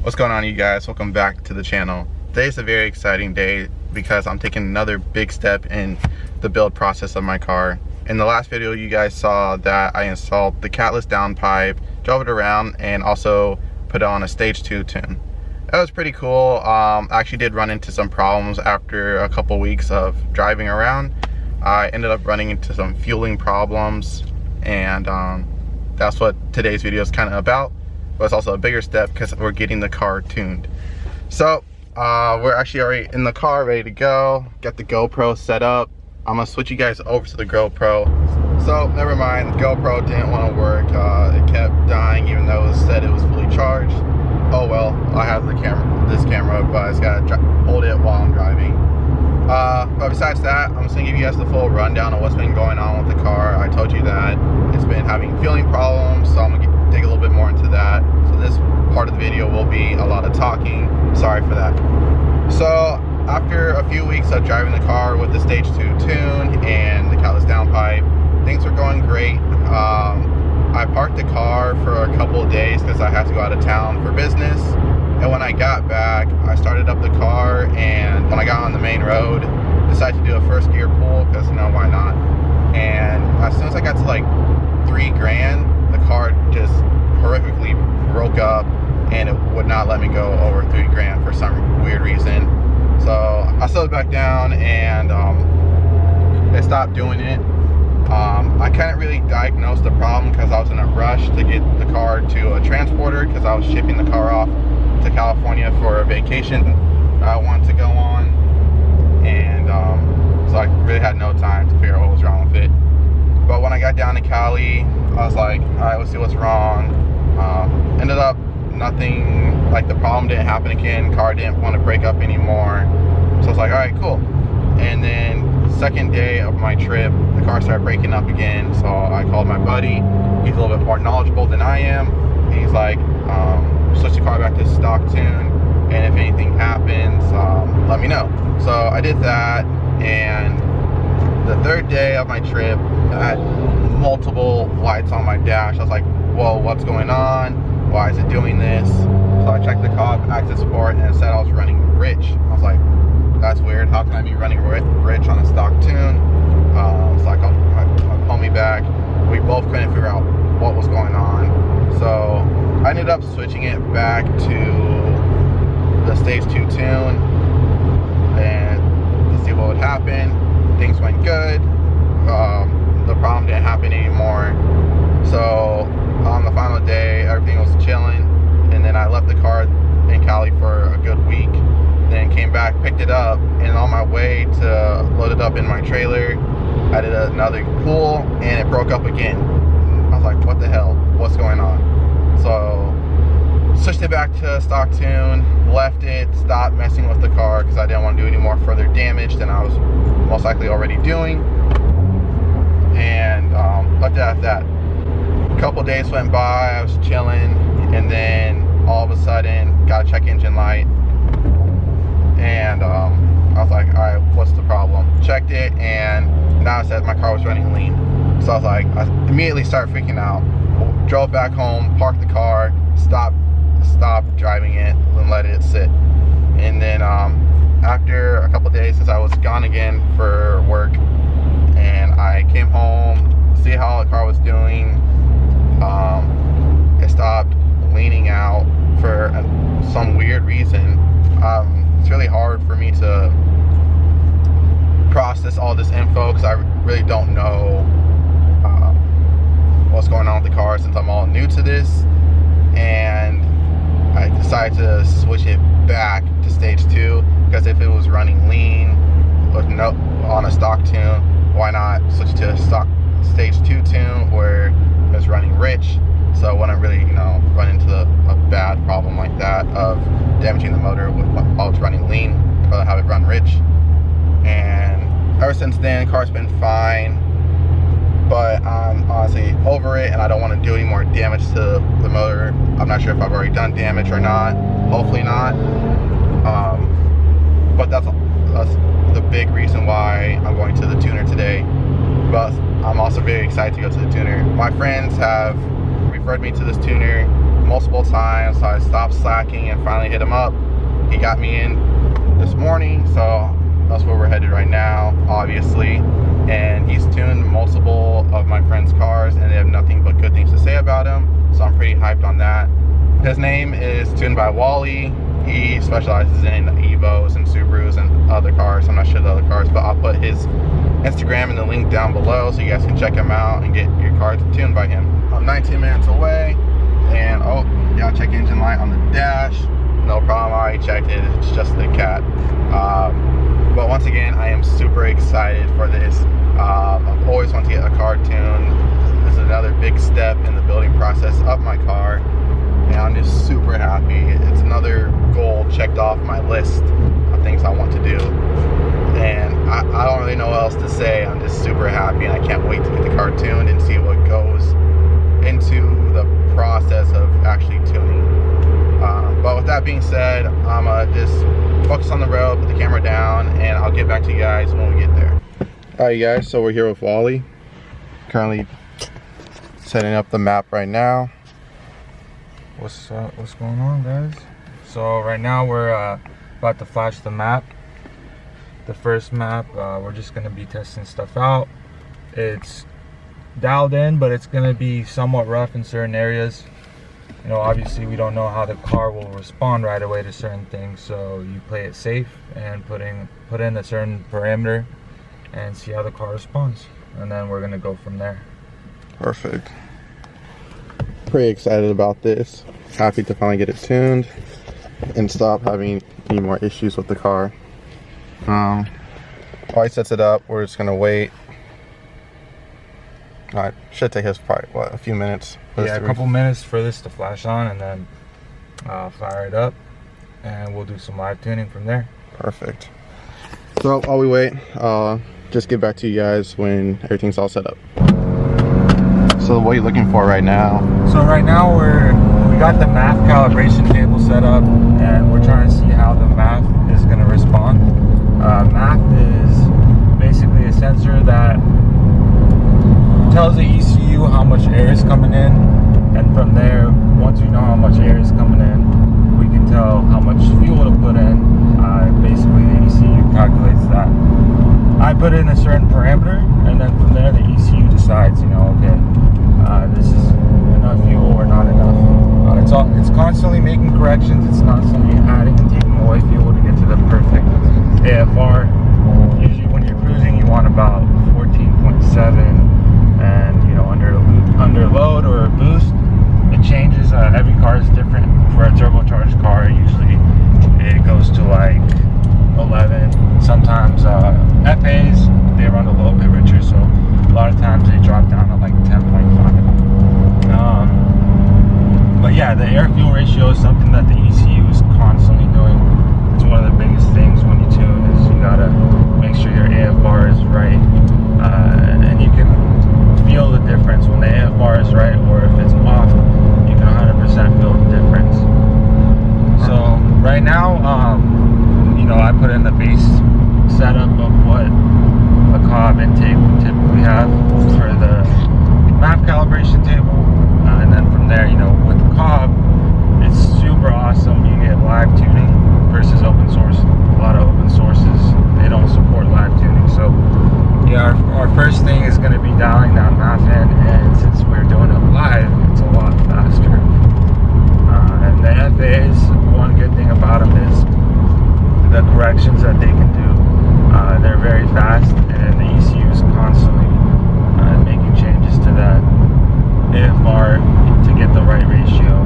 What's going on, you guys? Welcome back to the channel. Today's a very exciting day because I'm taking another big step in the build process of my car. In the last video, you guys saw that I installed the catless downpipe, drove it around, and also put on a stage 2 tune. That was pretty cool. I actually did run into some problems after a couple weeks of driving around. I ended up running into some fueling problems, and that's what today's video is kind of about. But it's also a bigger step because we're getting the car tuned. So we're actually already in the car, ready to go. Got the GoPro set up. I'm gonna switch you guys over to the GoPro. So never mind, the GoPro didn't want to work. It kept dying even though it said it was fully charged. Oh well, I have the camera, this camera, but I just gotta hold it while I'm driving. But besides that, I'm just gonna give you guys the full rundown of what's been going on with the car. I told you that it's been having fueling problems, so I'm gonna dig a little bit more into that. So this part of the video will be a lot of talking. Sorry for that. So after a few weeks of driving the car with the stage 2 tune and the catless downpipe, things were going great. I parked the car for a couple of days because I had to go out of town for business. And when I got back, I started up the car, and when I got on the main road, decided to do a first gear pull because, you know, why not? And as soon as I got to like 3 grand, the car just horrifically broke up and it would not let me go over 3 grand for some weird reason. So I slowed back down and it stopped doing it. I couldn't really diagnose the problem because I was in a rush to get the car to a transporter because I was shipping the car off to California for a vacation I wanted to go on, and so I really had no time to figure out what was wrong with it. But when I got down to Cali, I was like, alright, let's see what's wrong. Ended up nothing, like the problem didn't happen again, car didn't want to break up anymore, so I was like, alright, cool. And then second day of my trip, the car started breaking up again, so I called my buddy. He's a little bit more knowledgeable than I am, and he's like, switch the car back to stock tune, and if anything happens, let me know. So I did that, and the third day of my trip, I had multiple lights on my dash. I was like, whoa, what's going on? Why is it doing this? So I checked the car access report and it said I was running rich. I was like, that's weird. How can I be running rich on a stock tune? So I called my homie back. We both couldn't figure out what was going on. So I ended up switching it back to the stage 2 tune and to see what would happen. Things went good. The problem didn't happen anymore. So on the final day, everything was chilling, and then I left the car in Cali for a good week. Then came back, picked it up, and on my way to load it up in my trailer, I did another pull and it broke up again. I was like, what the hell? What's going on? So switched it back to stock tune, left it, stopped messing with the car because I didn't want to do any more further damage than I was most likely already doing, and left it at that. A couple days went by, I was chilling, and then all of a sudden got a check engine light, and I was like, alright, what's the problem? Checked it, and now it said my car was running lean. So I was like, I immediately started freaking out. Drove back home, parked the car, stopped driving it, and let it sit. And then after a couple days, since I was gone again for work, and I came home to see how the car was doing, it stopped leaning out for some weird reason. It's really hard for me to process all this info because I really don't know what's going on with the car since I'm all new to this, and I decided to switch it back to stage 2 because if it was running lean or no, on a stock tune, why not switch to stock stage 2 tune where it's running rich, so I wouldn't really, you know, run into a bad problem like that of damaging the motor while it's running lean. I'd rather have it run rich. And ever since then, the car's been fine, but I'm honestly over it and I don't want to do any more damage to the motor. I'm not sure if I've already done damage or not. Hopefully not. But that's the big reason why I'm going to the tuner today. But I'm also very excited to go to the tuner. My friends have referred me to this tuner multiple times, so I stopped slacking and finally hit him up. He got me in this morning, so that's where we're headed right now, obviously. And he's tuned multiple of my friends' cars, and they have nothing but good things to say about him, so I'm pretty hyped on that. His name is TunedByWali. He specializes in Evos and Subarus and other cars. I'm not sure the other cars, but I'll put his Instagram in the link down below so you guys can check him out and get your car tuned by him. I'm 19 minutes away, and oh, yeah, check engine light on the dash. No problem, I already checked it. It's just the cat. But once again, I am super excited for this. I've always wanted to get a car tuned. This is another big step in the building process of my car, and I'm just super happy. It's another goal checked off my list of things I want to do, and I don't really know what else to say. I'm just super happy, and I can't wait to get the car tuned and see what goes into the process of actually tuning. But with that being said, I'm just focus on the road, put the camera down, and I'll get back to you guys when we get there. Alright guys, so we're here with Wally. Currently setting up the map right now. What's going on, guys? So right now we're about to flash the map. The first map, we're just going to be testing stuff out. It's dialed in, but it's going to be somewhat rough in certain areas. You know, obviously we don't know how the car will respond right away to certain things, so you play it safe and put in a certain parameter and see how the car responds, and then we're going to go from there. Perfect. Pretty excited about this. Happy to finally get it tuned and stop having any more issues with the car. While he sets it up, we're just gonna wait. Should take us probably what, a few minutes. Yeah, a couple minutes for this to flash on, and then fire it up, and we'll do some live tuning from there. Perfect. So while we wait, just get back to you guys when everything's all set up. So what are you looking for right now? So right now we got the math calibration table set up, and we're trying to see how the math is going to respond. Math is basically a sensor that tells the ECU how much air is coming in, and from there, once we know how much air is coming in, we can tell how much fuel to put in. Basically the ECU calculates that. I put in a certain parameter, and then from there the ECU decides, you know, okay, this is enough fuel or not enough. It's constantly making corrections. It's constantly adding and taking away fuel to get to the perfect AFR. Usually when you're cruising, you want about 14.7, and you know, under load or a boost, it changes. Every car is different. For a turbocharged car, usually it goes to like 11. Sometimes FAs, they run a little bit richer, so a lot of times they drop down to like 10.5. But yeah, the air fuel ratio is something that the ECU is constantly doing. It's one of the biggest things when you tune, is you gotta make sure your AFR is right, and you can feel the difference when the AFR is right, or if it's off, you can 100% feel the difference. So right now, you know, I put in the base setup of what a cob intake would typically have for the map calibration table, and then from there, you know, with the cob, it's super awesome. You get live tuning versus open source. A lot of open sources, they don't support live tuning. So yeah, our first thing is going to be dialing down math in, and since we're doing it live, it's a lot faster. And the FAs, one good thing about them is the corrections that they can do. They're very fast, and the ECU is constantly making changes to that AFR to get the right ratio.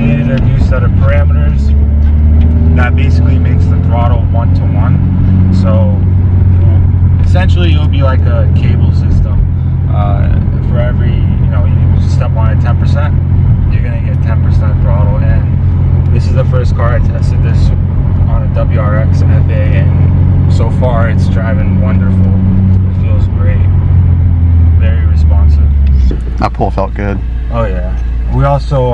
created a new set of parameters that basically makes the throttle 1-to-1. So essentially it'll be like a cable system. For every, you step on it 10%, you're gonna get 10% throttle. And this is the first car I tested this on a WRX FA, and so far it's driving wonderful. It feels great, very responsive. That pull felt good. Oh yeah. We also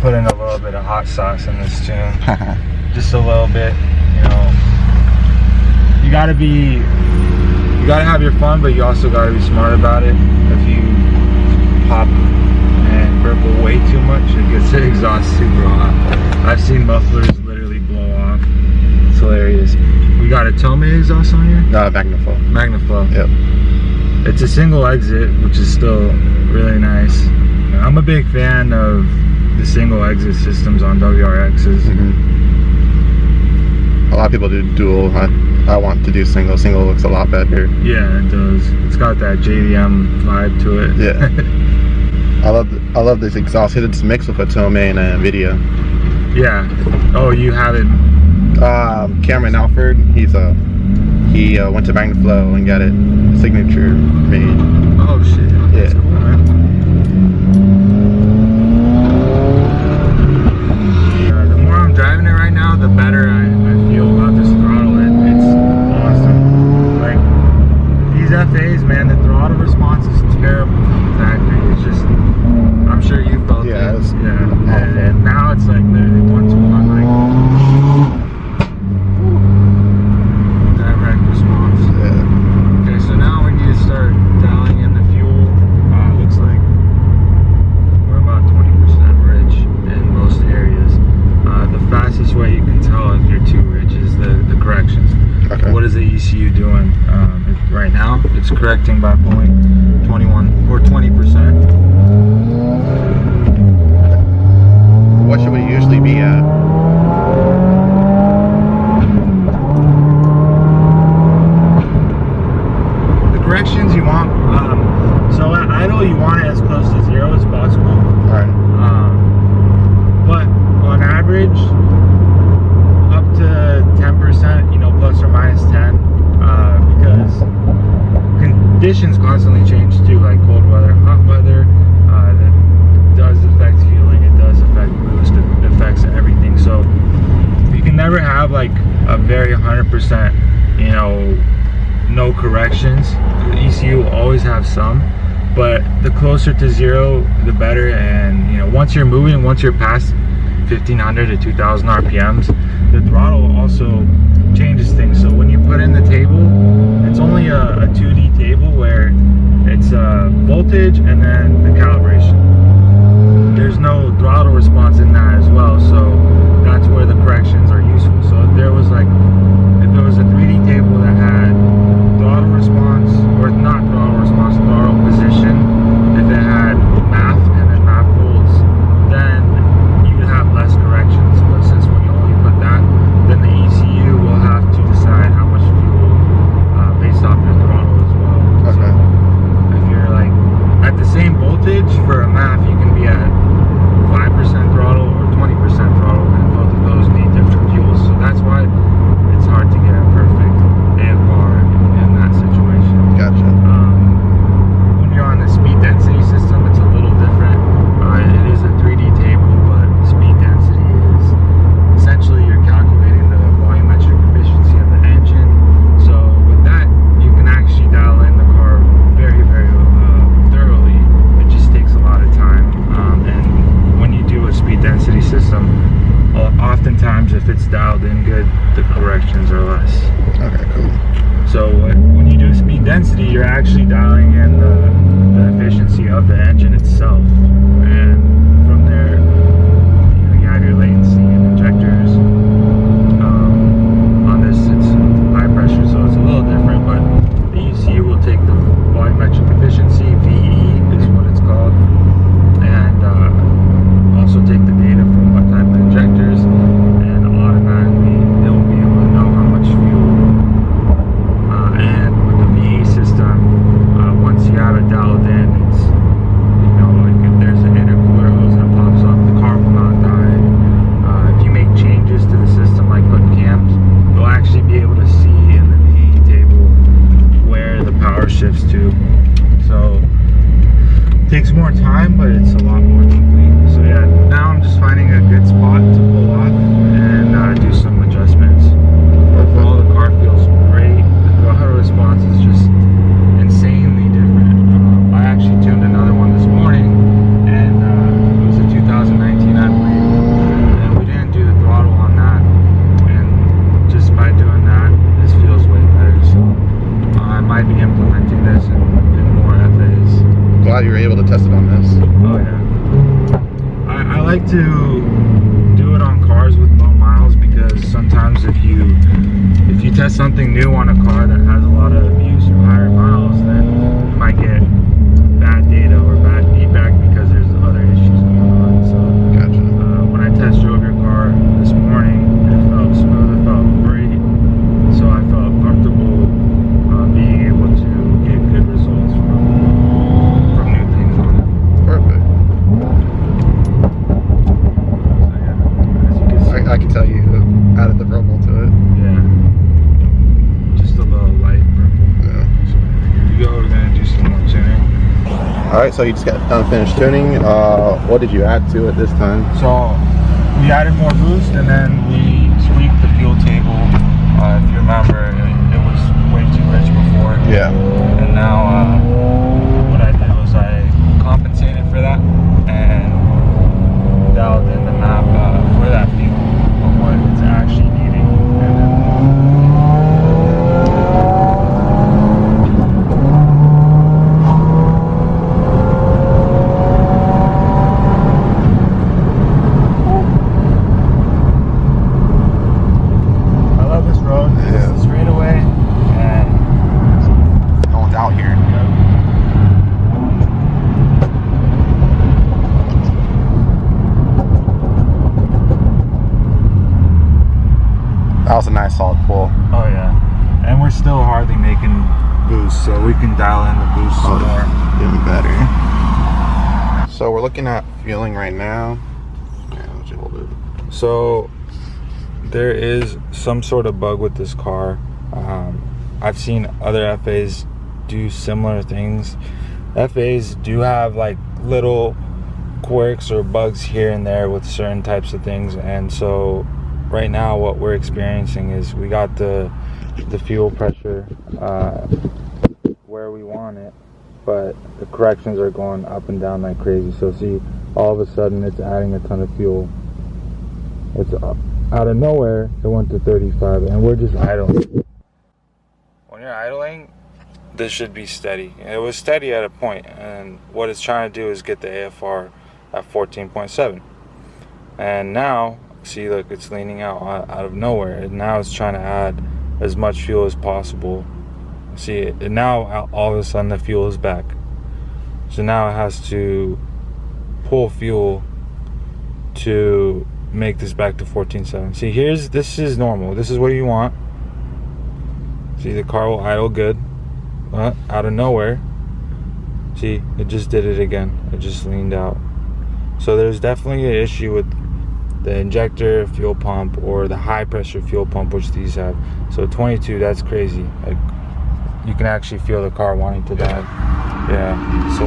put in a little bit of hot sauce in this tune. Just a little bit, you gotta have your fun, but you also gotta be smart about it. If you pop and burble way too much, it gets the exhaust super hot. I've seen mufflers literally blow off. It's hilarious. We got a Tome exhaust on here? Magnaflow. Magnaflow. Yep. It's a single exit, which is still really nice. I'm a big fan of the single exit systems on WRXs. A lot of people do dual. I want to do single. Single looks a lot better. Yeah, it does. It's got that JDM vibe to it. Yeah. I love this exhaust. It's mixed with a Tome and a Nvidia. Yeah. Oh, you have it. Cameron Alford. He went to Magnaflow and got it signature made. Oh shit. That's cool, man. The more I'm driving it right now, the better I feel about this throttle. It's awesome. Like these FAs, man, the throttle response is terrible from the factory. It's just, I'm sure you felt it. Yeah. And now it's like literally 1-to-1, like direct response. Yeah. Okay, so now we need to start dialing in the fuel. Looks like we're about 20% rich in most areas. The fastest way you can tell if you're too rich is the corrections. Okay. What is the ECU doing right now? It's correcting by 0.21 or 20%. What should we usually be at? The corrections you want, so at idle you want it as close to 0 as possible. Alright. But on average, up to 10%, plus or minus 10, because conditions constantly change too, like cold weather, hot weather. That does affect fueling, it does affect boost, it affects everything. So you can never have like a very 100%, no corrections. The ECU will always have some, but the closer to 0, the better. And once you're moving, once you're past 1500 to 2000 RPMs, the throttle also changes things. So when you put in the table, it's only a 2D table where it's voltage and then the calibration. There's no throttle response in that as well, so that's where the corrections are useful. So if there was a 3D table that had throttle response, or not throttle response, throttle position, if it had math and then math volts, then you would have less corrections. But since we only put that, then the ECU will have to decide how much fuel based off your throttle as well. Okay. So if you're like at the same voltage for a math, you can be at 5% throttle or 20% throttle, and both of those need different fuels. So that's why it's hard to get a perfect AFR in that situation. Gotcha. When you're on the speed density system, it's a little different. It is a 3D table, but speed density is essentially you're calculating the volumetric efficiency of the engine. So with that, you can actually dial in the car very, very thoroughly. It just takes a lot of time. And when you do a speed density system, oftentimes if it's dialed in good, the corrections are less. Okay, cool. So when you do speed density, you're actually dialing in the efficiency of the engine itself, and from there you have your latency and injectors. On this it's high pressure, so it's a little different, but the ECU will take the volumetric efficiency, VE is what it's called, and also take the data from what type of injectors, and automatically it will be able to know how much fuel. And with the VE system, once you have it dialed in, it's like if there's an intercooler hose that pops off, the car will not die. more shifts too. So it takes more time, but it's a lot more complete. So yeah, now I'm just finding a good spot to pull off and do some adjustments. Overall, the car feels great. The throttle response is just insanely different. I actually tuned another one this morning, and it was a 2019, I believe, and we didn't do the throttle on that. And just by doing that, this feels way better. So I might be implementing this in more FAs. Glad you were able to test it on this. Oh yeah. I like to do it on cars with low miles because sometimes if you test something new on a car that has a lot of use or higher miles, then you might get bad data or bad feedback because there's other issues going on. So Gotcha. when I test drove your car this morning, it felt smooth, it felt great. So I felt comfortable being able to get good results from new things on it. Perfect. So yeah, as you can see, I can tell you added the purple to it. yeah, just a little light purple. Yeah. So here we go, we're gonna do some more tuning. All right, so you just got done finished tuning. What did you add to it this time? So we added more boost and then we tweaked the fuel table. If you remember, it was way too rich before. Yeah. And now what I did was I compensated for that and dialed in the map for that fuel of what it's actually needing. And then I love this road. Yeah. It's straight away and No one's out here. That was a nice solid pull. oh yeah, and we're still hardly making boost, so we can dial in the boost some more. Even better. So we're looking at fueling right now. Yeah, let's hold it. So there is some sort of bug with this car. I've seen other FAs do similar things. FAs do have like little quirks or bugs here and there with certain types of things, and so right now what we're experiencing is we got the fuel pressure where we want it, but the corrections are going up and down like crazy. So see, all of a sudden it's adding a ton of fuel. It's out of nowhere, it went to 35, and we're just idling. When you're idling, this should be steady. It was steady at a point, and what it's trying to do is get the AFR at 14.7. And now, see, look, it's leaning out of nowhere, and now it's trying to add as much fuel as possible. See, and now all of a sudden the fuel is back. So now it has to pull fuel to make this back to 14.7. See, this is normal. This is what you want. See, the car will idle good. Out of nowhere. See, it just did it again. It just leaned out. So there's definitely an issue with the injector fuel pump or the high pressure fuel pump, which these have. So 22, that's crazy. Like, you can actually feel the car wanting to die. Yeah, so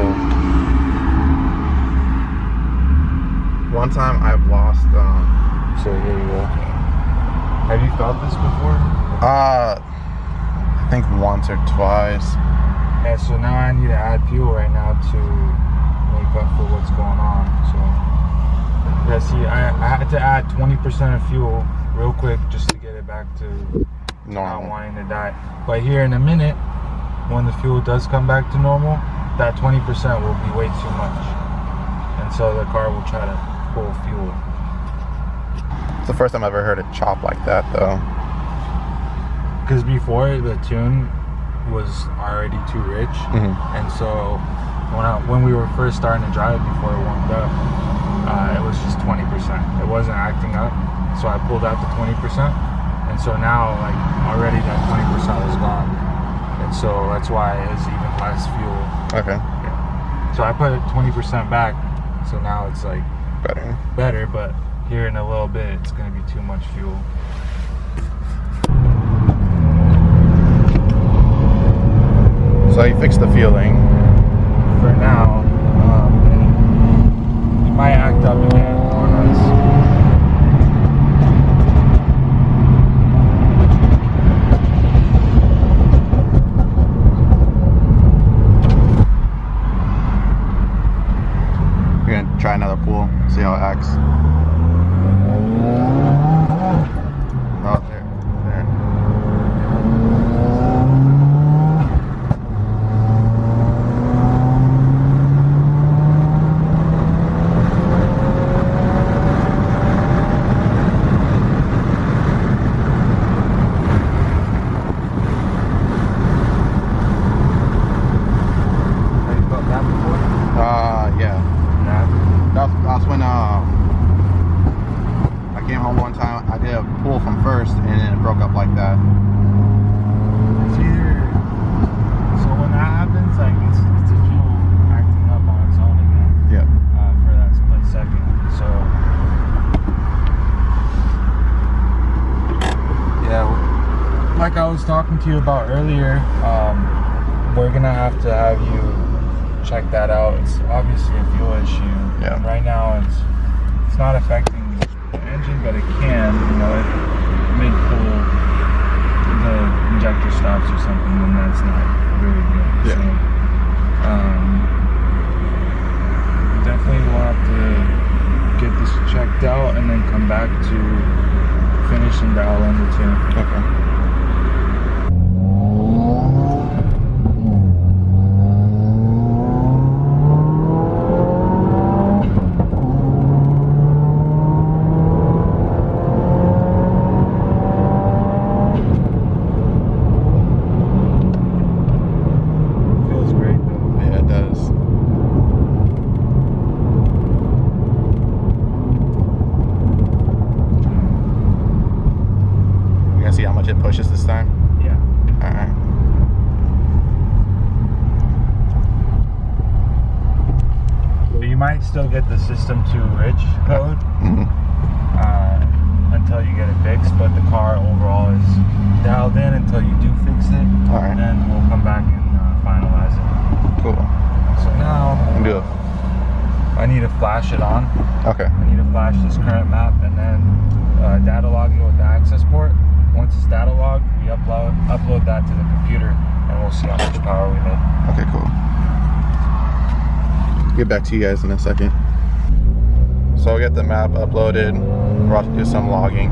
One time I've lost, so here you go. Have you felt this before? I think once or twice. Yeah, so now I need to add fuel right now to make up for what's going on. So yeah, see, I had to add 20% of fuel real quick just to get it back to not wanting to die. But here in a minute, when the fuel does come back to normal, that 20% will be way too much, and so the car will try to pull fuel. It's the first time I've ever heard it chop like that, though. Because before, the tune was already too rich, and so when we were first starting to drive before it warmed up, it was just 20%. It wasn't acting up, so I pulled out the 20%, and so now like already that 20% was gone, and so that's why it's even less fuel. Okay. Yeah. So I put 20% back, so now it's like better, but here in a little bit it's gonna be too much fuel. So he fixed the fueling. For now. He might act up again on us. We're gonna try another pull, see how it acts. Oh, there. Yeah. That's when I came home one time. I did a pull from first, and then it broke up like that. It's either, so when that happens, like it's a fuel acting up on its own again. Yeah. For that split second. So yeah, like I was talking to you about earlier, we're gonna have to have you check that out. It's obviously a fuel issue. Yeah. And right now it's not affecting the engine, but it can, you know, if mid-pull the injector stops or something, then that's not really good. Yeah. So definitely we'll have to get this checked out and then come back to finishing the Outlander too. Okay. See how much it pushes this time? Yeah. Alright. So you might still get the system to rich code until you get it fixed, but the car overall is dialed in until you do fix it. Alright. And then we'll come back and finalize it. Cool. So now Do it. I need to flash it on. Okay. I need to flash this current map and then data log it with the access port. Once it's data logged, we upload that to the computer and we'll see how much power we made. Okay, cool. Get back to you guys in a second. So we got the map uploaded. We're about to do some logging.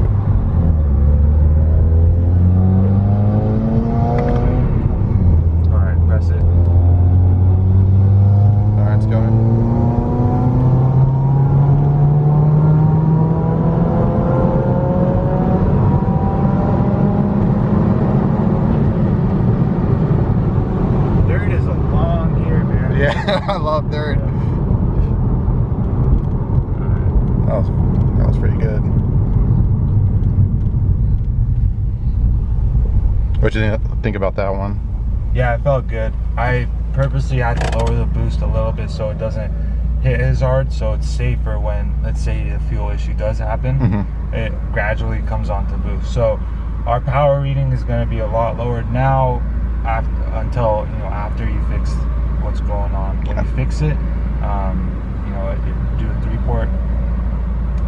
Alright, press it. Alright, it's going. Yeah, I love dirt. That was pretty good. What did you think about that one? Yeah, it felt good. I purposely had to lower the boost a little bit so it doesn't hit as hard, so it's safer when, let's say, a fuel issue does happen. It gradually comes on to boost. So our power reading is going to be a lot lower now until, you know, after you fix what's going on. When you fix it, you know, do a 3-port,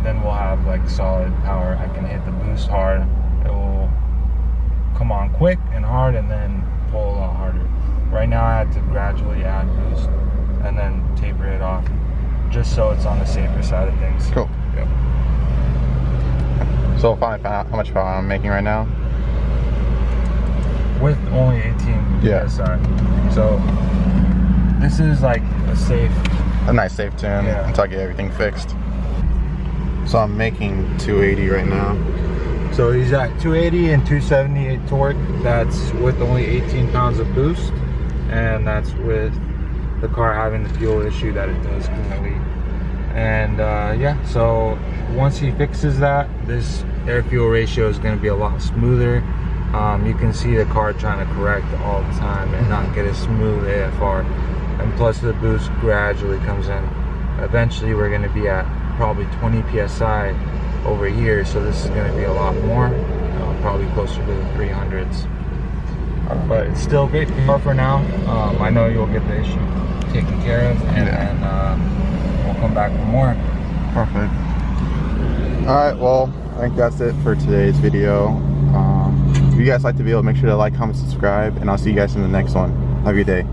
then we'll have like solid power. I can hit the boost hard, it will come on quick and hard and then pull a lot harder. Right now I had to gradually add boost and then taper it off just so it's on the safer side of things. Cool. Yep. So find out how much power I'm making right now. With only 18 PSI. So this is like a nice safe tune until I get everything fixed. So I'm making 280 right now. So he's at 280 and 278 torque. That's with only 18 pounds of boost, and that's with the car having the fuel issue that it does currently. And yeah, so once he fixes that, this air fuel ratio is going to be a lot smoother. You can see the car trying to correct all the time and not get a smooth AFR. And plus the boost gradually comes in. Eventually we're going to be at probably 20 PSI over here, so this is going to be a lot more, probably closer to the 300s. but it's still great for now. I know you'll get the issue taken care of, and then we'll come back for more. Perfect. Alright, well, I think that's it for today's video. If you guys like the video, make sure to like, comment, subscribe, and I'll see you guys in the next one. Have a good day.